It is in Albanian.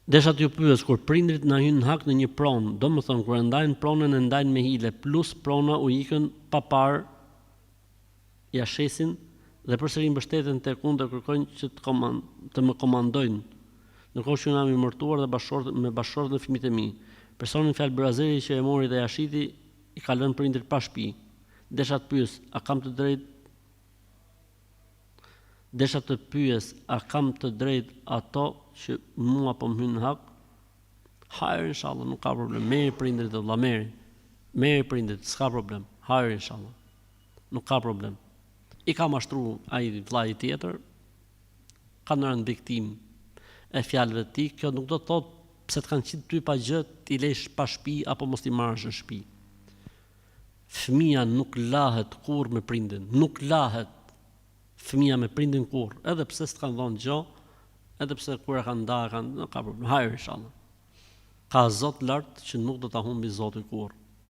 Desha t'ju pyes, kur prindrit na hynë hak në një pronë, domethënë kur e ndajnë pronën e ndajnë me hile, plus prona u ikën pa parë, ja shesin dhe përsëri mbështeten tek unë dhe kërkojnë që të më komandojnë. Ndërkohë që unë jam i martuar dhe me bashkëshortën e fëmijët e mi. Personin fjalë Brazili që e mori dhe ja shiti i ka lënë prindrit pa shtëpi. Desha të pyes, a kam të drejtë ato që mua po më hyn hak? Hajër inshallah, nuk ka problem. Merri prindrit vëlla, merri prindrit, s'ka problem. Hajër inshallah. Nuk ka problem. I ka mashtru ai vllai tjetër, ka ndërën viktim e fjalëve të tij, kjo nuk do të thotë pse të kanë qitë ty pa gjë, t'i lesh pa shtëpi apo mos t'i marrësh në shtëpi. Fëmia nuk lahet kurrë me prindin, nuk lahet fëmia me prindin kurrë, edhe pse s'kan dhënë gjë, edhe pse kur e kanë ndarë, nuk ka problem. Hajër inshallah. Ka Zot lart që nuk do ta humbi Zoti kurrë.